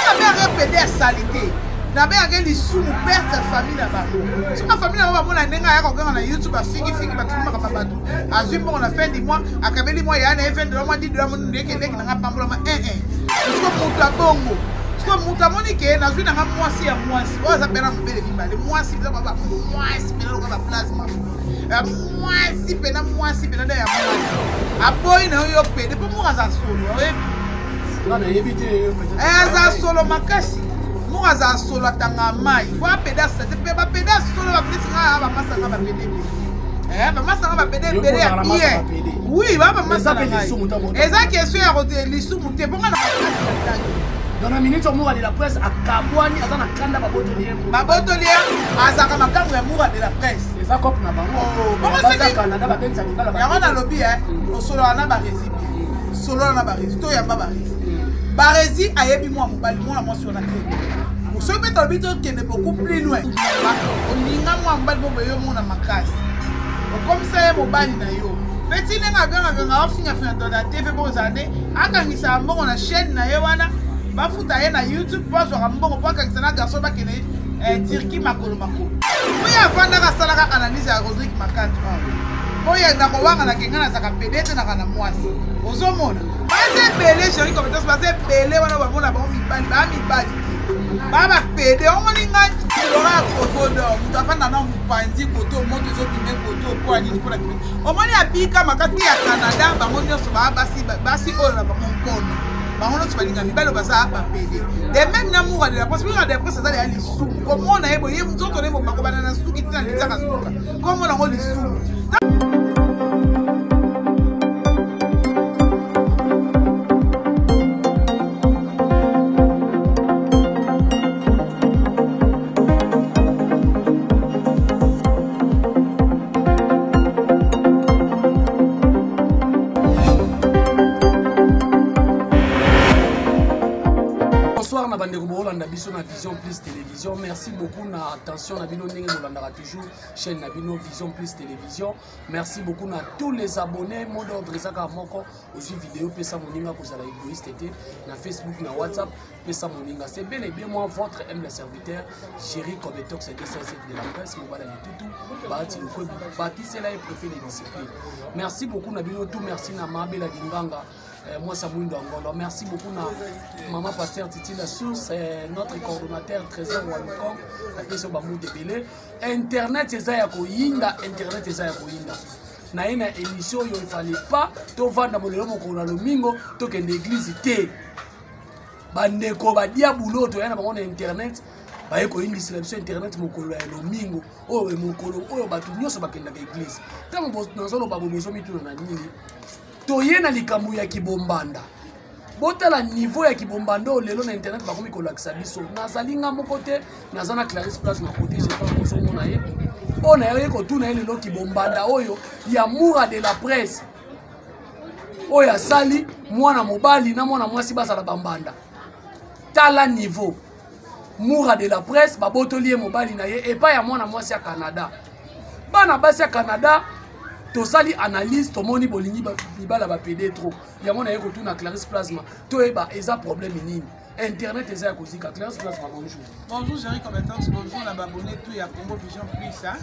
a répété la salité. D'abord, il y a sous père sa famille là-bas. Si ma famille là-bas, on a un YouTube, a fini, a suivi on a fait du mois, a cabelé moi, il y a un event de la moitié de la monnaie qui n'est pas pour le moment. Est-ce que mon tabongo, est-ce que mon tabongo qui est dans une moitié à moitié, oh, ça peut être belle, les moitiés, ça va pas, moitié, mais là, on va plasma. Moitié, mais là, moitié, mais là, il y a moitié. A boy, non, il y a pédé, pour moi, ça solo, oui. Non, mais évitez, ça solo, ma casse. Moi, ça solo tanga mai. Quoi pédas, c'est pas pédas solo la police va passer à la pédé. Maman ça va pédé pédé. Oui, va maman ça pédé sous mouton. Et ça question à côté les sous mouton. Bon dans la minute on de la presse à Kabouani à na kanda babotolier. Babotolier à ça comme quand moura de la presse. Et ça cop na bango. Comment c'est Canada ba benza ngala ba. Ya on a lobby au solo na ba rési. Solo na ba rési. To ya ba rési. Barési a yebi moi mobali moi moi sur la clé. Ce qui est beaucoup plus loin. On y a moins de makasi. Comme ça, mon bali na yo. Petit n'est pas fini à faire dans la TV pour années. A quand il s'est bon la chaîne na yewana. Ba futa na YouTube pas sur un bon pas quand ça na garçon ba kene Turquie makolo makolo. Oui avant na salaka analyse à Rodrigue Makant. Oui na ko wanga na kenga na saka pedete na kana mwasi. Ozomona. Ba se belé chéri comme ça ba se belé wana ba mona ba mi bali. Baba pédé, on m'a dit que tu auras un photo d'or. Tu as fait un panzi photo, monte les autres photos pour aller pour la clinique. On m'a dit à Pika, ma carte à Canada, bah on dit sur Bassi, oh là, mon con. Bah on a sur la belle bazar à pédé. Des mêmes n'amour de la possibilité d'après ça d'aller les sous. Comment on a évolué, nous autres on est mon banana sous qui tient les arras. Comment on a les sous. Vision Plus Télévision. Merci beaucoup na attention Nabino Ndenge Molandara toujours chaîne Nabino Vision Plus Télévision. Merci beaucoup na tous les abonnés mot d'ordre Zaka Moko aussi vidéo pesa moninga ko zala égoïste était na Facebook na WhatsApp pesa moninga. C'est bel et bien moi votre humble serviteur Chéri Kobetox c'est de la presse mobile de tout Bahati le ko Baki c'est là et préfet des disciplines. Merci beaucoup Nabino tout merci na Mabela Dinganga. Moi, Samouindo Angolo. Merci beaucoup, Maman Pasteur Titi La Source, notre coordonnateur Trésor Walukom, la question Bamou de Belé. Internet, c'est ça, Internet, c'est ça, na une émission, il ne fallait pas, to vendre mon lomo qu'on a le mingo, to que l'église était. Bandeko, badia boulot, to y a un Internet. Bah, il y a une distribution Internet, mon colo est le mingo. Oh, mon colo, oh, batu, nous sommes à l'église. Quand on a un peu de choses, on a toye na likambu ya kibombanda botala niveau ya kibombanda lelo na internet bakomi ko lakisa biso nazalinga moko te nazana Clarisse Place na côté j'ai pas besoin mona ye ona ye ko tuna lelo kibombanda oyo ya moura de la presse oyo sali mwana mobali na mwana mwasi basala bambanda tala niveau moura de la presse babotoli mobali na ye et pas ya mwana mwasi ya Canada bana basi ya Canada tosali analyse tomoni bolingi bibala ba PD trop yango na yeko tuna Clarisse Plasma to eba eza problème nini internet eza ko zika Clarisse Plasma bonjour. Bonjour Chéri Kobetox, bonjour na abonné tout ya Congo Vision Plus hein.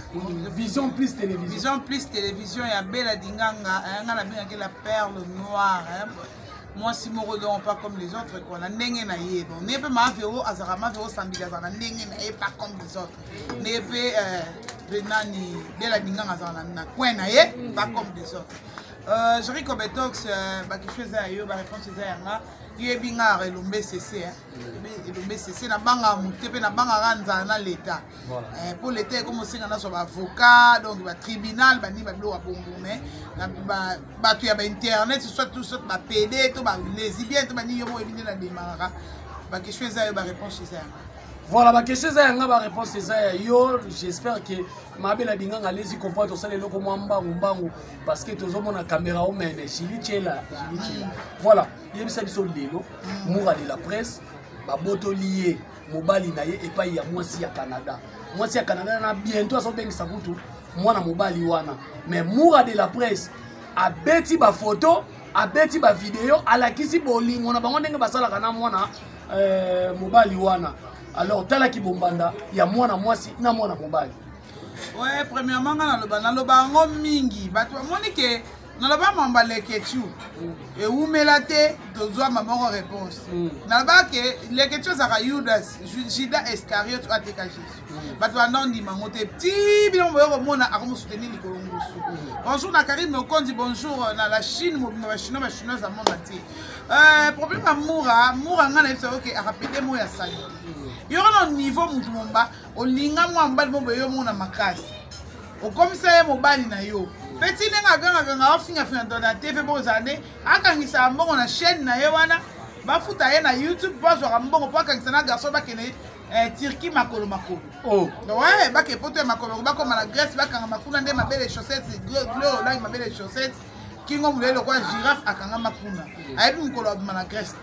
Vision Plus Télévision. Vision Plus Télévision ya Bella Dinganga nga na bien la perle noire hein. Moi si morodon pas comme les autres qu'on a ndenge na ye bon ne peut ma véro azarama véro sambila za ndenge na ye pas comme les autres ne peut Benani Bella Dinganga za na coin na ye pas comme les autres Chéri Kobetox ba quelque chose à yo ba réponse za yanga yebi nga relombe cc relombe cc na banga mutepe na banga ranza na l'état pour l'état comme singa na so ba avocat donc ba tribunal ba ni ba bilo wa bongo mais ba tu ya ba internet soit tout ça ba PD to ba lesbien to ba ni yo mo ebindi na demara ba question za yo ba réponse za yanga. Voilà, ma question c'est une réponse c'est ça. Yo, j'espère que ma belle dinganga lezi comprendre tout ça les locaux mbangu parce que tous hommes na caméra au mène chili chela. Voilà, il ça biso lelo moura de la presse ba botolier mobali na ye et pas ya mwasi ya Canada. Mwasi ya Canada na bientôt so bengi sabutu mwana mobali wana. Mais moura de la presse a beti ba photo, a beti ba vidéo, ala kisi bolingo na bango ndenge basala kana mwana mobali wana. Alors tala ki bombanda ya mwana mwasi na mwana mobali. Ouais, premièrement naloba ngo mingi bato moni ke naloba mamba leketu et umelate dozwa maman réponse. Naloba ke leketu zaka Judas Iscariot ateka Jésus. Bato anondi mangote petit bilon boyo mona akomo soutenir likolo ngusu. Bonjour na Karim Mokonzi, bonjour na la Chine na chinois za monde entier. Problème moura ngana ifsa OK a répéter mo ya sali. Yo na niveau mutu momba olinga mwa mbali momba yo mona makasi. Okomisa ye mobali na yo. Petit nenga ganga ofinga dans TV bozane akangisa mbongo na chaîne na ye wana bafuta ye na YouTube bazwa mbongo po akangisa na garçon bakene Turquie makolo. Oh. Ouais, bake poto makolo bakoma na Grèce bakanga makuna nde mabele chaussettes gloire là mabele chaussettes kingo mulelo kwa girafe akanga makuna. Ayebi mukolo na Grèce.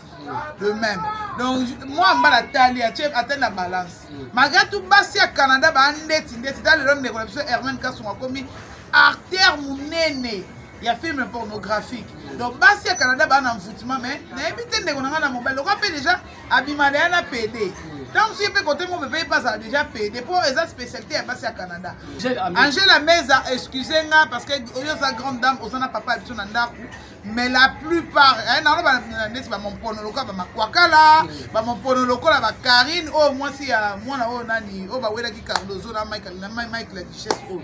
De même. Donc moi mbala tali atteint la balance. Malgré tout basi à Canada ba ndeti dans le nom de corruption Herman Kasonga komi artère munene ya film pornographique. Donc basi à Canada ba na mfoutima mais na éviter ndeko na mobile. Donc après déjà abimade na PD. Donc si peut côté mon bébé pas ça déjà PD pour les spécialités à basi à Canada. Angela Meza excusez-moi parce que oyo sa grande dame osana papa biso na ndaku. Mais la plupart, mon pono local, ma kwakala, mon pono local, ma Karine, oh moi si moi na oh nani, oh bah ouais là qui Cardozo na Michael la Duchesse oh.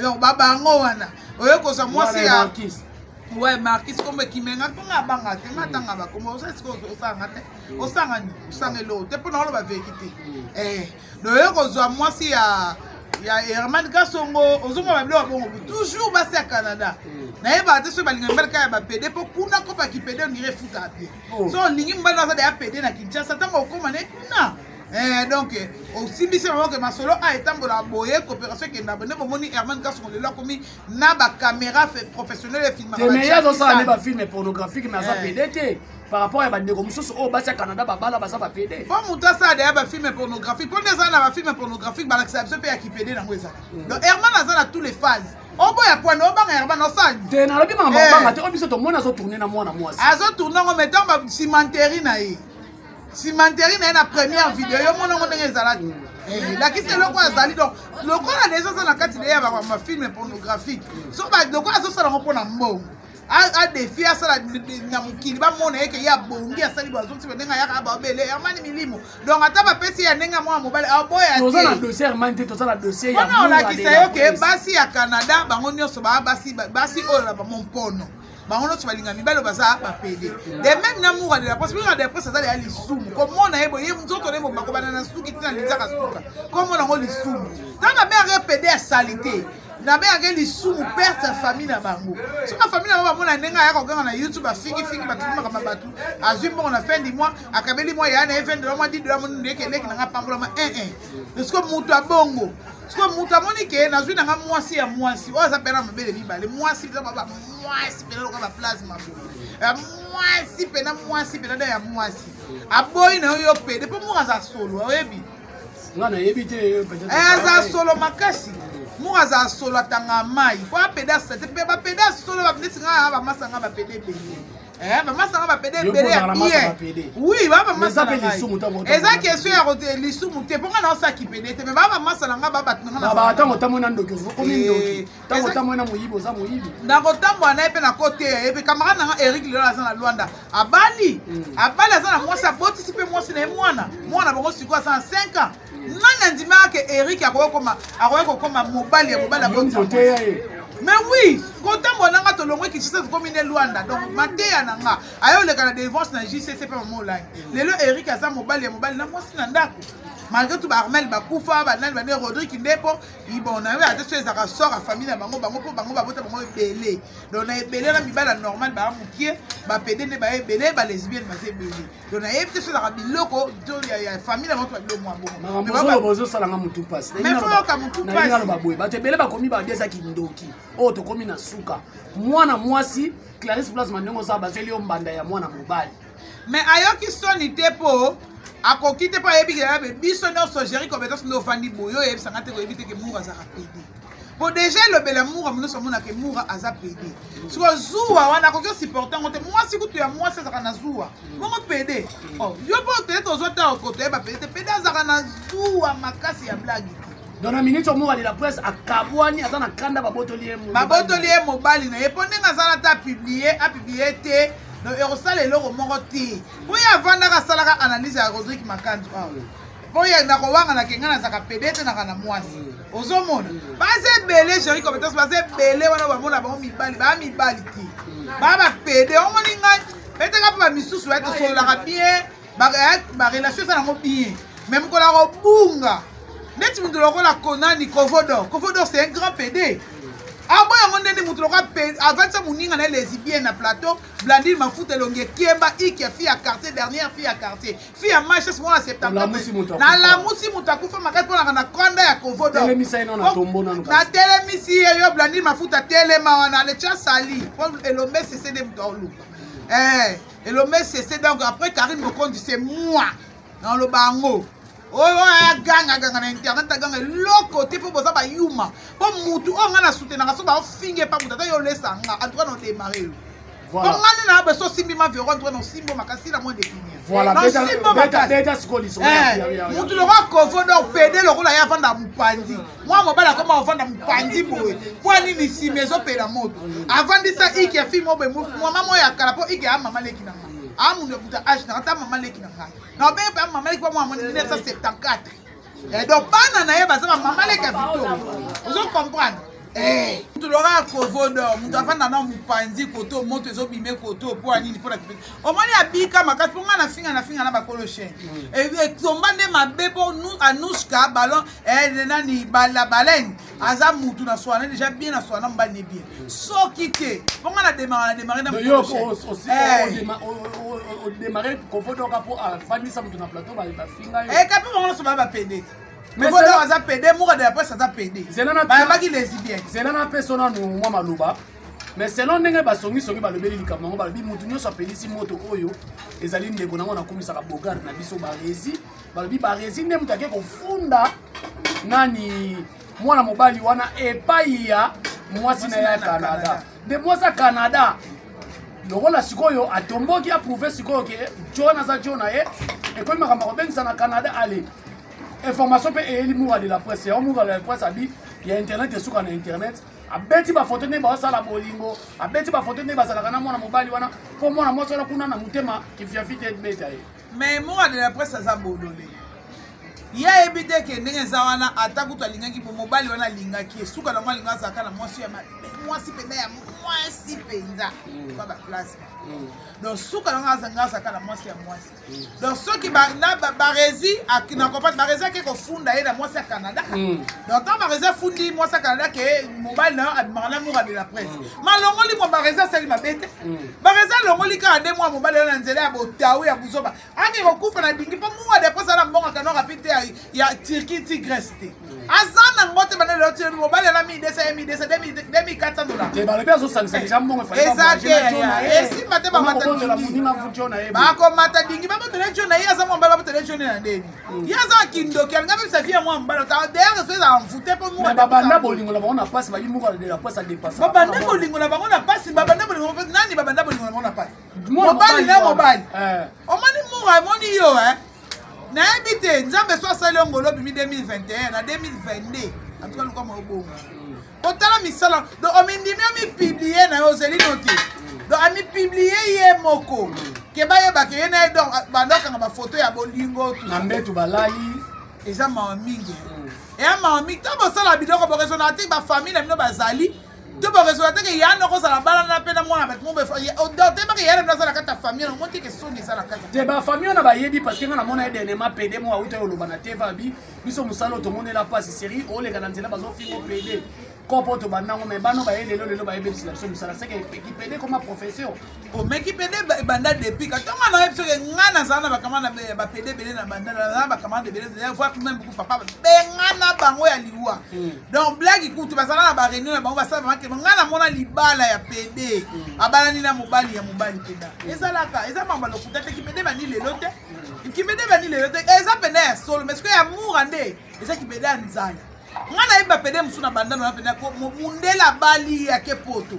Donc baba ngo wana. Oyo ko sa moi si à ouais Marquis comme qui menga konga banga te matanga ba comme ça c'est osanga te osanga ni osangelo te pour na ba vérité. Oyo ko zo moi si à ya Herman Kasongo ozongo ba blo bongo toujours basé à Canada. Na yeba te so balinga mbelka ya ba PD po kuna ko ba ki PD on irait foutre à pied. So lingi mbala za de PD na Kinshasa tango okoma ne kuna. Donc aussi bise vraiment que masolo a etambola boye coopération ke na bone bomoni Herman Kasongo le komi na ba caméra professionnelle film. Mais ya zo ça ne ba film pornographique mais ça PD te. Par rapport à Bandego Moussos, au Bassia Canada, Babala, Basa PD. Bon, Moutassa, des films pornographiques. Pour les ans, film pornographique, l'acceptation peut y PD dans les années. Donc, Herman a tous les phases. Oh boy, à point, on va Herman, on s'en dit. T'es dans le bima, on a tourné dans moi. A tourné en mettant ma cimenterie. Cimenterie, la première vidéo, mon nom est Zalati. La qui c'est le quoi Zali. Donc, le quoi a déjà ça dans la catégorie de ma film pornographique. Sauf que le quoi a ça dans mon nom. A défi à ça na mukili ba mona yake ya bongi ya sali bazo ti benga ya ba bele Herman milimo donc ata ba pesi ya nenga mwa mobile a boya to za na dossier Herman te to za na dossier ya non la ki sayo ke basi ya Canada bango nyonso ba basi ola ba monpono bango nyonso balinga mibalo baza ba PD de même na moura de la presse ça ya lisumu comment na yebo ye nzoto ne mo bakobana na suki tina lizaka suka comment na ngo lisumu dans na bien PD à salité na be ngeli lisumu perte famille na bango so na famille na bango mona nenga ya ko na YouTube afiki batuma kama batu azimbo on a fin du mois akabeli mois ya na event de mois dit de la monde ndeke leki na pambola ma est-ce que mutu abongo est-ce que mutu amoni ke na zwi na mwasi ya mwasi o za pena mabele bibale mwasi za baba mwasi pena ko ba place mabo mwasi pena ya mwasi aboyi na yo pede po mo za solo oyebi ngana yebi te peut-être solo makasi Moura za solo tanga mai kwa peda sete pe ba peda solo ba peda ba masanga ba pede bele ba masanga ba pede bele bien oui ba masanga eza question ya rote lisumu te ponga na sa ki pede te ba masanga ba batanga ba tango tamo na ndoki zo komi ndoki tango tamo na moyibo za moyibi ndako tambo na epe na côté epe camarade na Eric Lola za na Luanda abali za na mwasa boti sipe mwasi na mwana bongo siko za 5 ans nana ndima ke Eric akoyeko koma mobali ya mais oui quand on a to longwe ki chisa comme une Luanda donc mateya nanga ayo le kana divorce na JCC pe mo online lelo Eric aza mobali na mwasi na ndako malgré tout Armel bakufa banani bane Rodrigue Ndepo ibona we ate so ezaka sort a famille na bango babota bango ebele donc na ebele na mibala normal ba mukie ba pede ne ba ebele ba lesbienne ba ebele donc na ebite so ezaka biloko ya famille na bango biloko mwa bongo mais ba bozo salanga mutu passe mais faut ka mutu passe na ba boye ba ebele ba komi ba desa kindoki o to komi na suka mwana mwasi Clarisse Place Mandongo za bazeli o mbanda ya mwana mobali mais ayoki soni tepo akokite pa yebi ke biso no sogeri compétence no fandi boyo yebi sangate ko yebi te ke moura za rapide Bon déjà le bel amour amuna somona ke moura aza pédé. Sur zuwa wana ko supporter ngote moi si kutu ya moi ça na zuwa. Mo pédé. Oh, yo peut-être aux autres côté ba pédé aza na zuwa makasi ya blague. Dans la minute au moura de la presse à Kabouani atana kanda ba botolier mo. Ba botolier mobali na eponde ngazana ta publier té no erosale loro moko té. Po ya vanda ka salaka analyse ya Rodrigue Makanzu. Bon ya na kowanga na kenga na saka pedete na kana mwasi ozomona base belé chéri compétence base belé wana ba mona ba mibali ti ba pede o moni ngai pete ka pa misusu ya to so la bien ba relation ça na mo bien même ko la ko bunga net mundu loko la konani Kofodo c'est un grand pédé. Ah bon, on est des moutons avant ça, mon n'inga les bien na plateau. Blandine m'a foutu longue Kiemba, qui a fille à quartier, dernière fille à quartier. Fille à Manchester, moi, septembre. Na la moussi moutakou, fait ma carte pour la grande à Kofodo. Na télémisi, yo, Blandine m'a foutu à téléma, on a le chat sali. Et l'homme, c'est des moutons. Et l'homme, c'est donc après, Karine me compte, c'est moi. Dans le bango. Oh ganga na internet ganga loko tipo boza ba yuma po mutu o ngana soutenir so ba finge pa mutata yo lesa nga en tout cas non démarrer voilà on ngana na beso simbi ma viron toi non simbo makasi la moins définir voilà beta skoli so mutu lo Kofodo pédé lo la ya vanda mupandi moi mobala comme vanda mupandi boy pour ni si mezo pela moto avant de ça iki ya film obe moi maman ya kala po iki ya mama leki na amu ne buta age na ta mama leki na ngai na be pa mama leki pa moi en 1974 et donc bana na ye baza mama leki Victor vous comprendre tu l'auras Kofodo mutu afanda na mupanzi koto moto ezo bime koto po anini po la kipete o moni abika makati po ngana finga na bakolo chaîne et tomba nde mabe po nous Anushka ballon nani bala baleine aza mutu na soana déjà bien na soana mbali bien soki te po ngana démarrer na bakolo chaîne au démarrer Kofodo kapo afandisa mutu na plateau ba finga kapi ngana so ba pédé. Mais voilà, on a pédé, moi de la presse, ça a pédé. C'est là qui les bien. C'est là la personne nous moi maluba. Mais selon n'engue basongi songi balobeli likambo balobi mutu nyoso apeli si moto oyo ezali ndeko nango na komisa ka bogar na biso barezi balobi barezi nde mutake kofunda nani mwana mobali wana epai ya mwasi na ya Canada. De mwasa Canada. Lokola sikoyo atomboki approuver sikoyo ke John za John e ko makamba ko bengisa na Canada allez. Information pe eli moura de la presse ya moura de la presse abi ya internet esuka na internet abeti ba photo ne ba sala bolingo abeti ba photo ne ba sala kana mwana mobali wana po mwana moso na kuna na mutema kifia fite beta ye mais moura de la presse za bololé ya ebite ke ndenge za wana atakuta lingaki po mobali wana lingaki esuka na mwana linga saka na mwasi ya mwasi penda ya mwasi penza kwa ba place donc suka na ngasa saka na mwasi ya mwasi donc soki ba na barezi akina comprendre barezi ke ko funda ye na mwasi ya Canada donc tant barezi fundi mwasi ya Canada ke mobile na admana moura de la presse malongoli mo barezi sali mabete barezi longoli ka ande mwa mobile na nzela ya botawe ya buzoba ake ko kufa na dingi po moura de presse na mbonga kana rapide ya Turquie Tigreste azana ngote bana le tir mobile na mi desa $2400 te balobi azo sangisa déjà mbongo fa esi mate ba mata ba mata dingi ba mata jona ya za mbala ba jona na ndeni ya za kindoki nga bi safia mwa mbala ta derrière ça en foutait pour moi babanda bolingo na bango na passe ba yimuka de la passe à dépasser babanda bolingo na bango na passe babanda bolingo nani babanda bolingo na bango na passe mobile na mobile o mani moura moni yo na habité nzambe so sala ngolo bi 2021 na 2022 en tout cas comme obongo otala misala do omindimi mi publier na ozeli noté do ami publier ye moko ke ba ye ba ke na do bandoka ba photo ya bolingo na mbetu balali eza ma mingi e ma mingi to bo sala bidoko bo resonate ba famille na bino bazali to bo resonate ke ya no ko sala bala na pena mwana bet mo be o do te ba ke ya na sala kata famille no monte ke soni sala kata te ba famille na ba yebi parce que na mona ede ma pede mo auto yo lobana te va bi biso musalo to mona la passe série o le kana nzela bazo filmo pede comporte banango mais bano ba yele lelo ba yebe sila so musala c'est que qui pede comme profession o mais qui pede banda depuis quand on a eu que ngana sana ba kamana ba pede bele na banda na ba kamana bele na fois même beaucoup papa be ngana bango ya liwa donc blague ikutu ba sana na ba réunion na bango ba sana ke ngana mona libala ya pede abala ni na mobali ya mobali peda ezalaka eza mamba lokuta te ki pede ba ni lelo te ki pede ba ni lelo te eza pede ya solo mais ce que ya amour ande eza ki pede ya nzala ngana yeba pede musuna bandana na pena ko mundela bali ya kepoto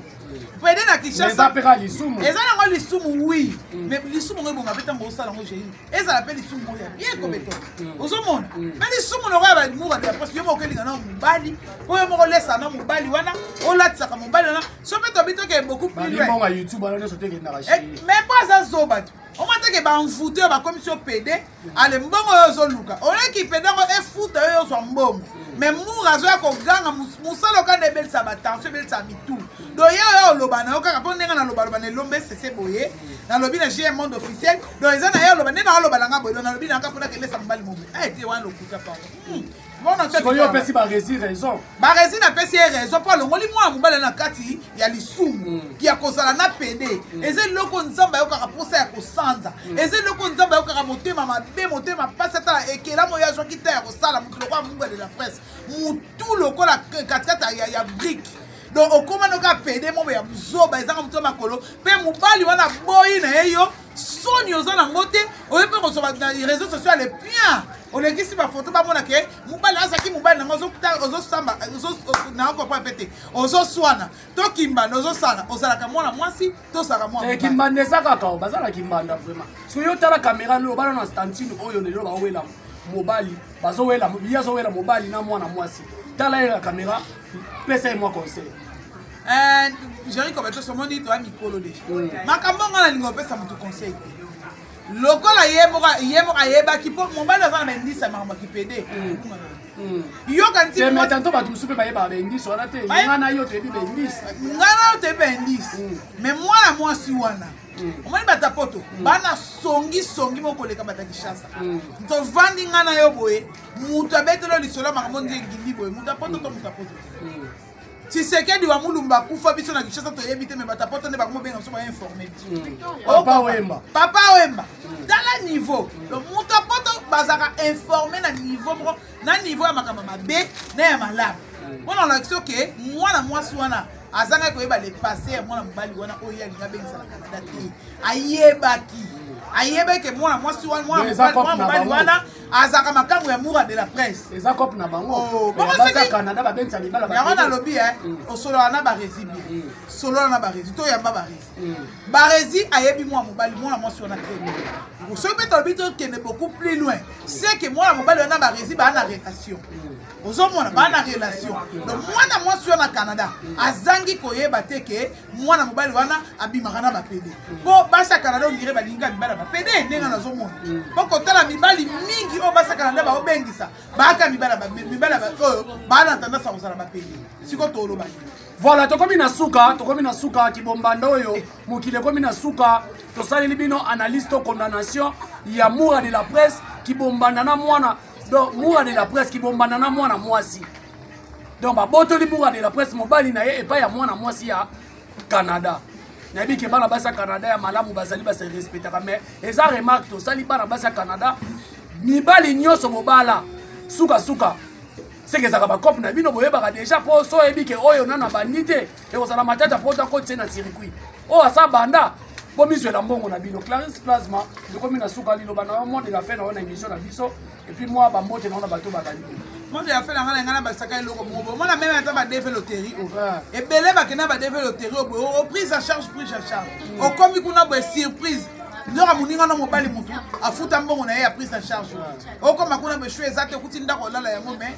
pede na Kinshasa eza peka lisumu eza nango lisumu oui mais lisumu ngo bonga beta ngo sala ngo jeli eza la pele lisumu ya bien kobeto ozomona mais lisumu no ba mura de parce que yo mo kelinga na mubali ko yo mo lesa na mubali wana olatsa ka mubali wana so peto bito ke beaucoup plus loin ba YouTube ana so teke na rachi mais pas ça zoba on m'a dit que ba mfute ba commission PD ale mbongo yo zo luka on est qui PD ngo e futa yo so mbongo mais mura zo ko ganga musalo ka de bel sabata so bel samitu do yo loba na okaka po ndenga na loba loba ne lombe sese boye na lobi na GM monde officiel do eza na yo loba ne na loba nga boye na lobi na ka pona ke lesa mbali mobe te wan lokuta pa bon na ko yo pesi ba raison ba raison pour le ngoli moi mobala na kati ya lisumu ki akozala na PD eze loko nzamba yo kaka posa ya kosanza eze loko nzamba yo kaka motema mabe motema pasa ta ekela mo ya jo kita ya kosala mutu loko munga de la presse mutu loko la katkata ya brique donc okoma no ka PD mo ya zoba ezanga mutu makolo pe mobali wana boyi na yo soni ozana ngote oyepe ko soba na réseaux sociaux les bien on est ici ba photo ba mona ke mobali asaki mobali na ozo samba ozo na ko pa pété ozo swana to kimba ozo sala ozala ka mwana mwasi to sala mwana kimba ndesa kaka bazala kimbanda vraiment so yo tala caméra lo bana na stantine oyo ne lo ba wela mobali bazo wela biyazo wela mobali na mwana mwasi tala ya caméra pesa moi conseil j'ai comme tout ce monde dit toi mikolo de makambo ngana lingo pesa mutu conseil lokola yemo yeba ki po mobali azana bendisa makambo ki PD yo kanti mais tanto ba tumsupe ba yeba bendisa wana te ngana yo te bi bendisa ngana yo te bendisa mais moi si wana omoni bata poto bana songi moko leka bata Kinshasa to vandi ngana yo boye mutu abetelo lisolo makambo ngindi boye mutu poto to mutu poto Tshisekedi wa mulumba kufa biso na Kinshasa to yebite me batapoto ne bakomo benga so ba informer papa wemba dans la niveau le mutapoto bazaka informer na niveau ya makama mabe na ya malamu bona la kiso ke mwana mwasi wana azanga ko yeba le passé mwana mbali wana oya linga bengisa na Canada te ayebeke mwana mwasi wana mwana mbali wana azaka makambo ya mura de la presse eza cop na bango baza Canada ba bengisa libala ba ya na lobby osolo na ba rési solo na ba rési to yamba ba rési ayebi mwana mobali mwana mwasi wana très so beto bito kene beaucoup plus loin c'est que mwana mobali wana ba rési ba na relation ozomona ba na relation donc mwana mwasi wana Canada azangi koyeba te ke mwana mobali wana abimaka na ba PD po basa Canada on dirait ba linga mibala ba PD ndenga nazomona po kotala mibali mingi o basa Canada ba obengisa ba mibala oyo ba na tendance kozala ba PD siko tolo ba voilà tokomi na suka kibombanda oyo mokile komi na suka tosali libino analyse to condamnation ya mura de la presse kibombanda na mwana donc mura de la presse kibombanda na mwana mwasi donc babotoli mura de la presse mobali na ye epa ya mwana mwasi ya Canada nayebi ke bana basa Canada ya malamu bazali basa respectaka mais eza remarque tosali bana basa Canada mibali nyonso mobala suka seke zaka ba cop na bino boyebaka déjà po so yebi ke oyo nana bandite e kozala matata po ta kote na circuit o asa banda po miswela mbongo na bino Clarence Plasma lekomi na suka lilo bana mo de la fin na émission na biso et puis moi ba mbote na bato bakali moi de la fin na ngana ba saka eloko mo moi na même ata ba développer loterie et belé ba kena ba développer loterie au prise en charge au komi kuna ba surprise ndora muninga na mobali mutu afuta mbongo na ye ya prise en charge okoma kuna be chou exact kuti ndako lala yango mais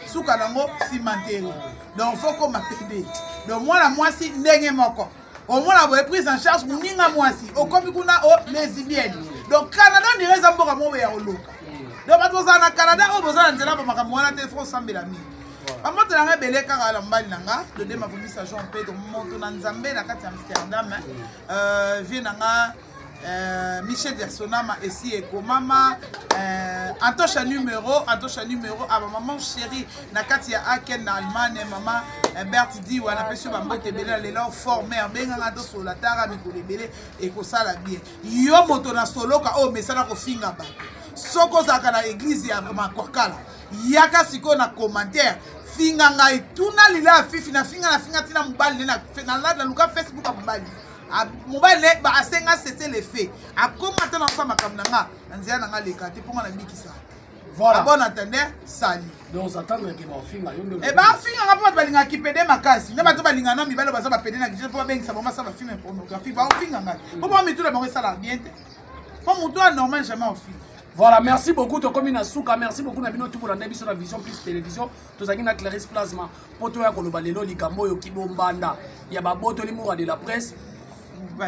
suka nango cimenterie donc faut comme PD donc moi la mwasi ndenge moko au moins la prise en charge muninga mwasi okomi kuna o lesbienne donc Canada ndirait za mboka mo ya oloka donc bato za na Canada o bozana nzela ba makambo wana te faut sambela mi bamoto nanga belé kaka la mbali nanga de dema vomisa Jean Pedro moto na Nzambe na kati ya Amsterdam vie nanga Michel Dersonama ici et Komama Antosha numéro à maman chérie na katia Aken na Allemagne maman Bert dit wana peso ba mbote belé les leur formé benga ngato sola tara mikolo belé et ko sala bien yo moto na soloka o mesala ko finga ba soko zaka na église ya makwakala yaka siko na commentaire finga ngai tuna lila fifi na finga tina mobali na la luka Facebook a mobali mobile ba asenga cesser les faits a commenter ensemble makamnanga nzia nanga leka te ponga na bikisa Voilà. Bon entendeur, sali. Donc s'attendre que mon film eh ben film on va pas balinga ki pede makasi. Ne ba to balinga na mibalo baza ba pede na kitu pour benga ça va ça va film pornographie. Ba film nga. Pourquoi mi tout la bango ça la bien. Pour mon toi normal jamais au film. Voilà, merci beaucoup to komi na suka, merci beaucoup na bino tout pour la biso na Vision Plus télévision. To zaki na Clarisse Plasma. Poto ya koloba lelo likambo yo kibombanda. Ya ba boto limo de la presse.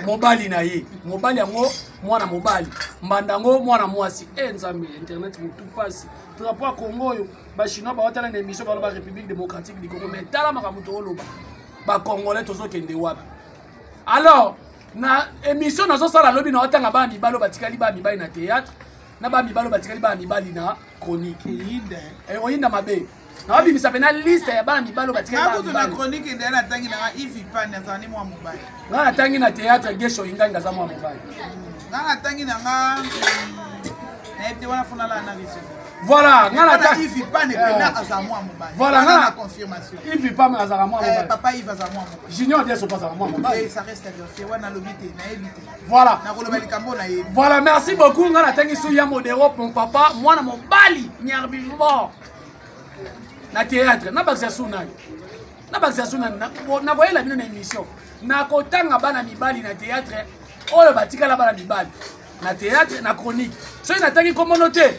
Mobali na ye mobali yango mwana mobali mbandango mwana mwasi nzambe internet mutu pasi drapeau ya Congo oyo ba chinois ba watala na émission ba République démocratique du Congo mais tala makamuto oloba ba congolais tozo kende wapi alors na émission nazo sala lobi na watanga ba mibalo batikali ba mibali na théâtre na ba mibalo batikali ba mibali na chronique oyinda mabe na wabi misapena liste ya bana mibalo batikali ba mibali na chronique ndena na tangi na Yves Pan azani mwa mobali na tangi na théâtre gesho inganga za mwa mobali na tangi na nga na ete wana fona la na vision voilà ngana ta Yves Pan pena azama mwa mobali voilà ngana confirmation Yves Pan azama mwa mobali papa Yves azama mwa mobali junior deso pas azama mwa mobali ça reste à vérifier wana lobité na éviter voilà na koloba likambo na ye voilà merci beaucoup ngana tangi su ya modero mon papa mwana mobali nyarbivo na théâtre na bakisa sunani na bakisa sunani na boyela bino na émission na kotanga bana mibali na théâtre oyo batikala bana mibali na théâtre na chronique so ina tangi communauté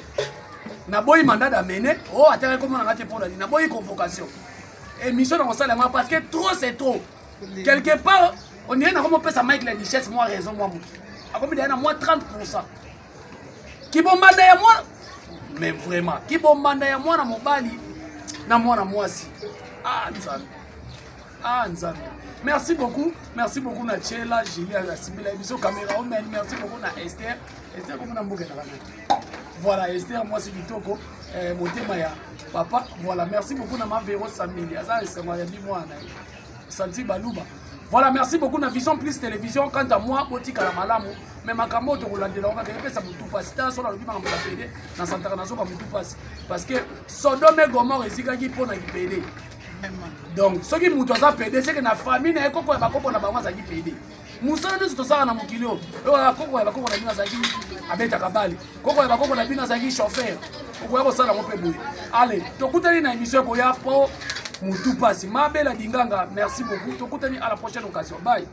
na boyi mandat d'amener oh ataka comme on a raté pour la na boyi convocation émission dans ça là parce que trop c'est trop quelque part on est na comme peut ça Mike la richesse moi raison moi a comme il y a moins 30% qui bombanda ya moi mais vraiment qui bombanda ya moi na mobali na mwana mwasi nzambe merci beaucoup na Chela Julia la Sibila biso caméra woman merci beaucoup na Esther comme na mboka na voilà Esther moi c'est kitoko motema ya papa voilà merci beaucoup na Mavero Samili aza sema ya bimwana Santi Baluba voilà merci beaucoup na Vision Plus télévision quant à moi botika la malamu mais makambo to kolandela on va pesa mutu pasi ta so la lobi makambo la pede na santaka na so ka mutu pasi parce que Sodome et Gomorrhe ezikaki pona ki pede donc ce qui mutu za pede c'est que na famille na ekoko ya bakoko na bango za ki pede musana nso to sala na mukilio koko ya bakoko na bina za ki abeta kabali koko ya bakoko na bina za ki chauffeur okoya ko sala mo pe boye allez to kutani na émission ko ya po mutu pasi mabela dinganga merci beaucoup to kutani à la prochaine occasion bye